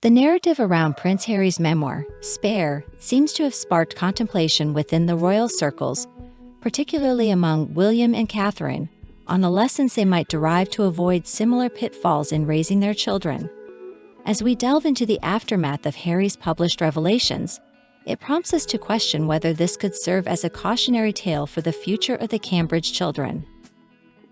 The narrative around Prince Harry's memoir, Spare, seems to have sparked contemplation within the royal circles, particularly among William and Catherine, on the lessons they might derive to avoid similar pitfalls in raising their children. As we delve into the aftermath of Harry's published revelations, it prompts us to question whether this could serve as a cautionary tale for the future of the Cambridge children.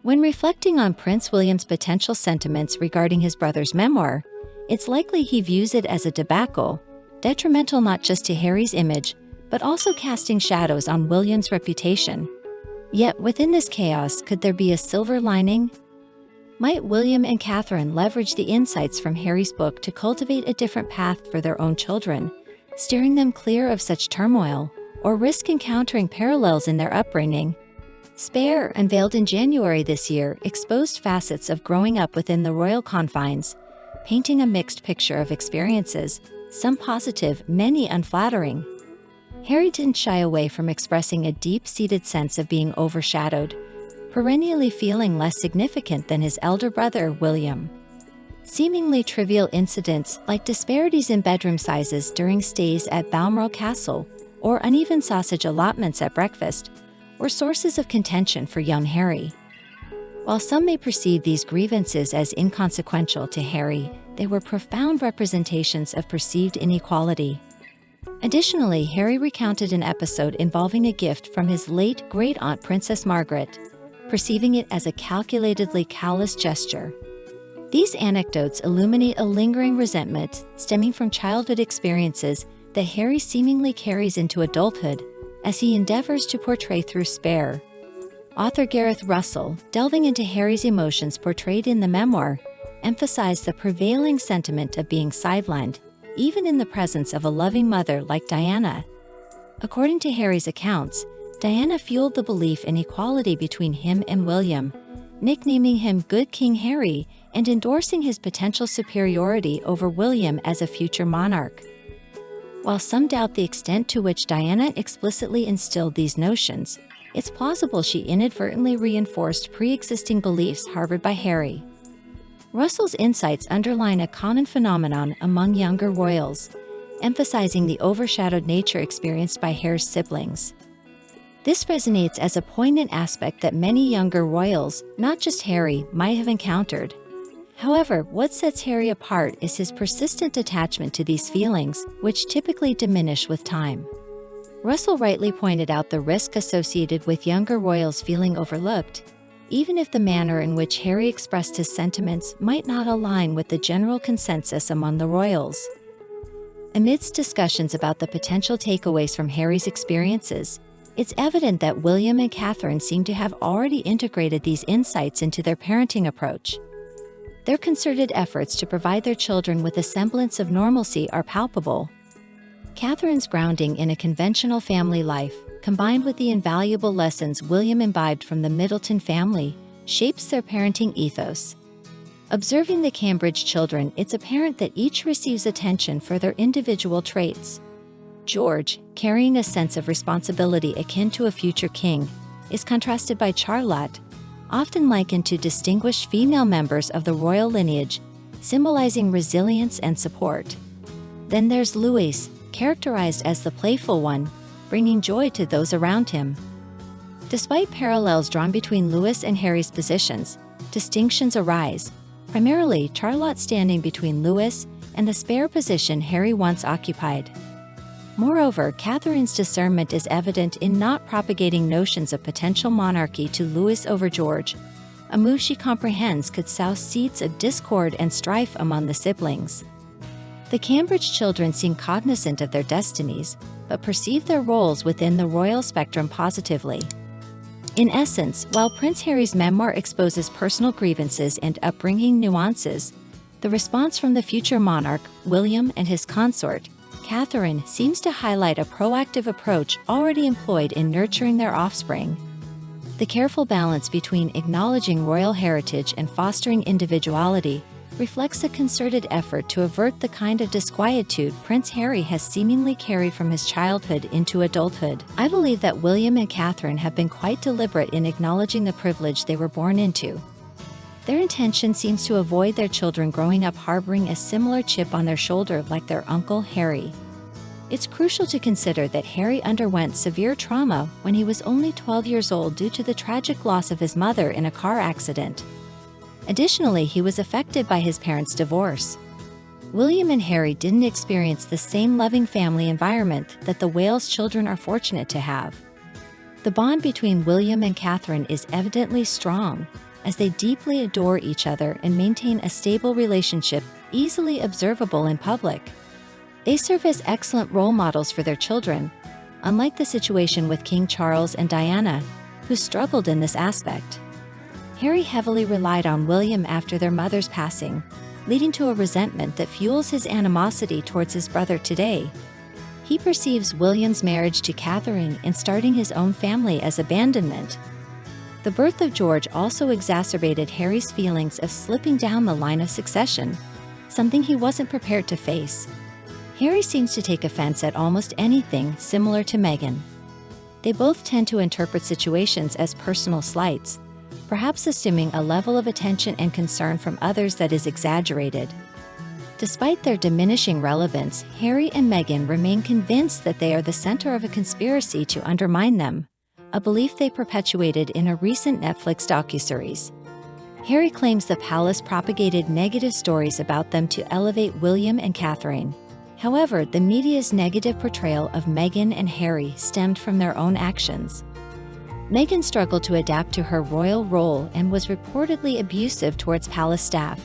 When reflecting on Prince William's potential sentiments regarding his brother's memoir, it's likely he views it as a debacle, detrimental not just to Harry's image, but also casting shadows on William's reputation. Yet within this chaos, could there be a silver lining? Might William and Catherine leverage the insights from Harry's book to cultivate a different path for their own children, steering them clear of such turmoil, or risk encountering parallels in their upbringing? Spare, unveiled in January this year, exposed facets of growing up within the royal confines, painting a mixed picture of experiences, some positive, many unflattering. Harry didn't shy away from expressing a deep-seated sense of being overshadowed, perennially feeling less significant than his elder brother, William. Seemingly trivial incidents like disparities in bedroom sizes during stays at Balmoral Castle or uneven sausage allotments at breakfast were sources of contention for young Harry. While some may perceive these grievances as inconsequential to Harry, they were profound representations of perceived inequality. Additionally, Harry recounted an episode involving a gift from his late great-aunt Princess Margaret, perceiving it as a calculatedly callous gesture. These anecdotes illuminate a lingering resentment stemming from childhood experiences that Harry seemingly carries into adulthood as he endeavors to portray through Spare. Author Gareth Russell, delving into Harry's emotions portrayed in the memoir, emphasized the prevailing sentiment of being sidelined, even in the presence of a loving mother like Diana. According to Harry's accounts, Diana fueled the belief in equality between him and William, nicknaming him Good King Harry and endorsing his potential superiority over William as a future monarch. While some doubt the extent to which Diana explicitly instilled these notions, it's plausible she inadvertently reinforced pre-existing beliefs harbored by Harry. Russell's insights underline a common phenomenon among younger royals, emphasizing the overshadowed nature experienced by Harry's siblings. This resonates as a poignant aspect that many younger royals, not just Harry, might have encountered. However, what sets Harry apart is his persistent attachment to these feelings, which typically diminish with time. Russell rightly pointed out the risk associated with younger royals feeling overlooked, even if the manner in which Harry expressed his sentiments might not align with the general consensus among the royals. Amidst discussions about the potential takeaways from Harry's experiences, it's evident that William and Catherine seem to have already integrated these insights into their parenting approach. Their concerted efforts to provide their children with a semblance of normalcy are palpable. Catherine's grounding in a conventional family life, combined with the invaluable lessons William imbibed from the Middleton family, shapes their parenting ethos. Observing the Cambridge children, it's apparent that each receives attention for their individual traits. George, carrying a sense of responsibility akin to a future king, is contrasted by Charlotte, often likened to distinguished female members of the royal lineage, symbolizing resilience and support. Then there's Louis, characterized as the playful one, bringing joy to those around him. Despite parallels drawn between Louis and Harry's positions, distinctions arise, primarily Charlotte standing between Louis and the spare position Harry once occupied. Moreover, Catherine's discernment is evident in not propagating notions of potential monarchy to Louis over George, a move she comprehends could sow seeds of discord and strife among the siblings. The Cambridge children seem cognizant of their destinies, but perceive their roles within the royal spectrum positively. In essence, while Prince Harry's memoir exposes personal grievances and upbringing nuances, the response from the future monarch, William, and his consort, Catherine, seems to highlight a proactive approach already employed in nurturing their offspring. The careful balance between acknowledging royal heritage and fostering individuality reflects a concerted effort to avert the kind of disquietude Prince Harry has seemingly carried from his childhood into adulthood. I believe that William and Catherine have been quite deliberate in acknowledging the privilege they were born into. Their intention seems to avoid their children growing up harboring a similar chip on their shoulder like their uncle Harry. It's crucial to consider that Harry underwent severe trauma when he was only 12 years old due to the tragic loss of his mother in a car accident. Additionally, he was affected by his parents' divorce. William and Harry didn't experience the same loving family environment that the Wales children are fortunate to have. The bond between William and Catherine is evidently strong, as they deeply adore each other and maintain a stable relationship easily observable in public. They serve as excellent role models for their children, unlike the situation with King Charles and Diana, who struggled in this aspect. Harry heavily relied on William after their mother's passing, leading to a resentment that fuels his animosity towards his brother today. He perceives William's marriage to Catherine and starting his own family as abandonment. The birth of George also exacerbated Harry's feelings of slipping down the line of succession, something he wasn't prepared to face. Harry seems to take offense at almost anything similar to Meghan. They both tend to interpret situations as personal slights, perhaps assuming a level of attention and concern from others that is exaggerated. Despite their diminishing relevance, Harry and Meghan remain convinced that they are the center of a conspiracy to undermine them, a belief they perpetuated in a recent Netflix docuseries. Harry claims the palace propagated negative stories about them to elevate William and Catherine. However, the media's negative portrayal of Meghan and Harry stemmed from their own actions. Meghan struggled to adapt to her royal role and was reportedly abusive towards palace staff.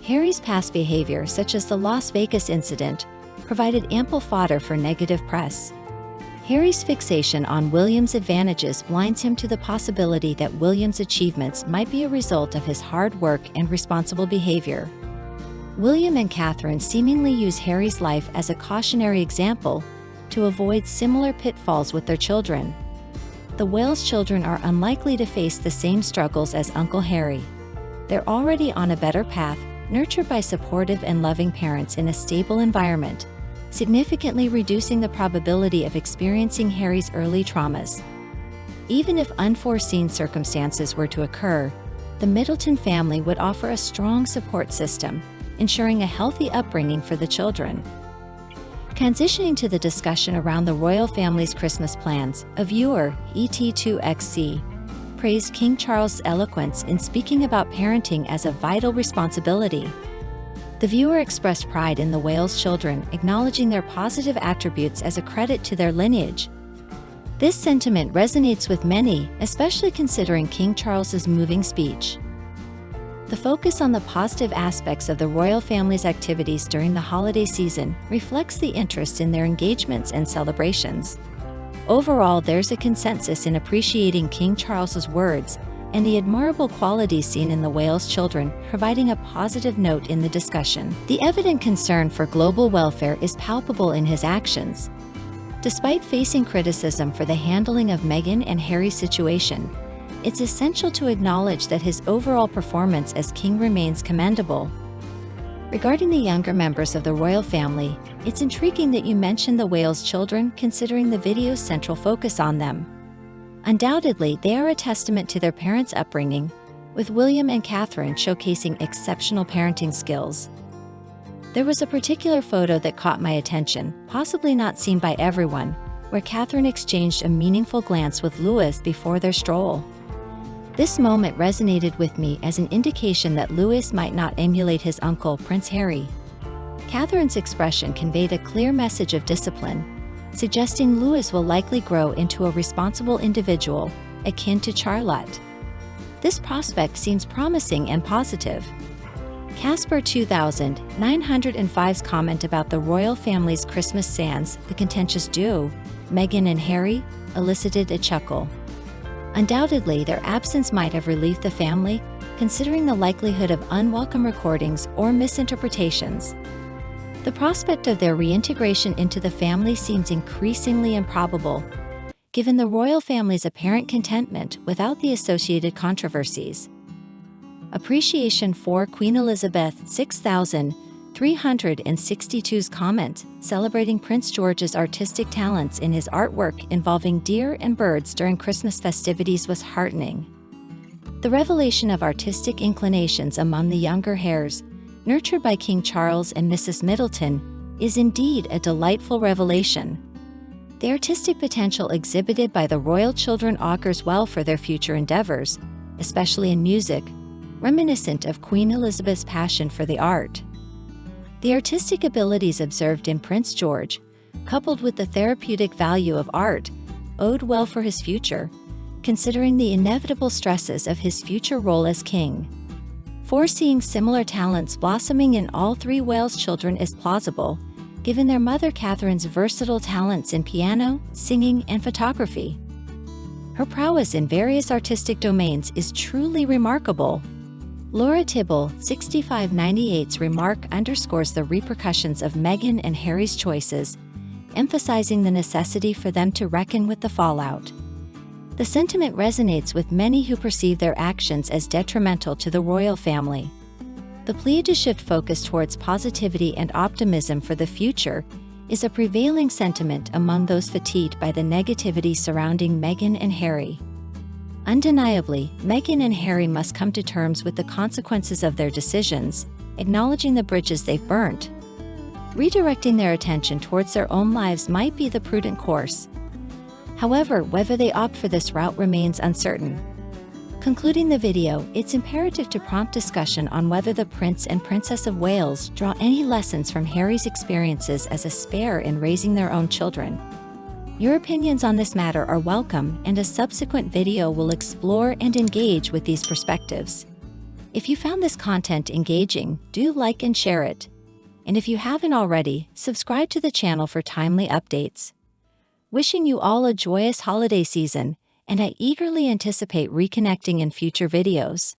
Harry's past behavior, such as the Las Vegas incident, provided ample fodder for negative press. Harry's fixation on William's advantages blinds him to the possibility that William's achievements might be a result of his hard work and responsible behavior. William and Catherine seemingly use Harry's life as a cautionary example to avoid similar pitfalls with their children. The Wales children are unlikely to face the same struggles as Uncle Harry. They're already on a better path, nurtured by supportive and loving parents in a stable environment, significantly reducing the probability of experiencing Harry's early traumas. Even if unforeseen circumstances were to occur, the Middleton family would offer a strong support system, ensuring a healthy upbringing for the children. Transitioning to the discussion around the royal family's Christmas plans, a viewer, ET2XC, praised King Charles' eloquence in speaking about parenting as a vital responsibility. The viewer expressed pride in the Wales children, acknowledging their positive attributes as a credit to their lineage. This sentiment resonates with many, especially considering King Charles's moving speech. The focus on the positive aspects of the royal family's activities during the holiday season reflects the interest in their engagements and celebrations. Overall, there's a consensus in appreciating King Charles's words and the admirable qualities seen in the Wales children, providing a positive note in the discussion. The evident concern for global welfare is palpable in his actions. Despite facing criticism for the handling of Meghan and Harry's situation, it's essential to acknowledge that his overall performance as king remains commendable. Regarding the younger members of the royal family, it's intriguing that you mentioned the Wales children, considering the video's central focus on them. Undoubtedly, they are a testament to their parents' upbringing, with William and Catherine showcasing exceptional parenting skills. There was a particular photo that caught my attention, possibly not seen by everyone, where Catherine exchanged a meaningful glance with Louis before their stroll. This moment resonated with me as an indication that Louis might not emulate his uncle, Prince Harry. Catherine's expression conveyed a clear message of discipline, suggesting Louis will likely grow into a responsible individual, akin to Charlotte. This prospect seems promising and positive. Casper 2905's comment about the royal family's Christmas sans the contentious duo, Meghan and Harry, elicited a chuckle. Undoubtedly, their absence might have relieved the family, considering the likelihood of unwelcome recordings or misinterpretations. The prospect of their reintegration into the family seems increasingly improbable, given the royal family's apparent contentment without the associated controversies. Appreciation for Queen Elizabeth 6362's comment, celebrating Prince George's artistic talents in his artwork involving deer and birds during Christmas festivities, was heartening. The revelation of artistic inclinations among the younger heirs, nurtured by King Charles and Mrs. Middleton, is indeed a delightful revelation. The artistic potential exhibited by the royal children augurs well for their future endeavors, especially in music, reminiscent of Queen Elizabeth's passion for the art. The artistic abilities observed in Prince George, coupled with the therapeutic value of art, bode well for his future, considering the inevitable stresses of his future role as king. Foreseeing similar talents blossoming in all three Wales children is plausible, given their mother Catherine's versatile talents in piano, singing, and photography. Her prowess in various artistic domains is truly remarkable. Laura Tibble, 6598's remark underscores the repercussions of Meghan and Harry's choices, emphasizing the necessity for them to reckon with the fallout. The sentiment resonates with many who perceive their actions as detrimental to the royal family. The plea to shift focus towards positivity and optimism for the future is a prevailing sentiment among those fatigued by the negativity surrounding Meghan and Harry. Undeniably, Meghan and Harry must come to terms with the consequences of their decisions, acknowledging the bridges they've burnt. Redirecting their attention towards their own lives might be the prudent course. However, whether they opt for this route remains uncertain. Concluding the video, it's imperative to prompt discussion on whether the Prince and Princess of Wales draw any lessons from Harry's experiences as a spare in raising their own children. Your opinions on this matter are welcome, and a subsequent video will explore and engage with these perspectives. If you found this content engaging, do like and share it. And if you haven't already, subscribe to the channel for timely updates. Wishing you all a joyous holiday season, and I eagerly anticipate reconnecting in future videos.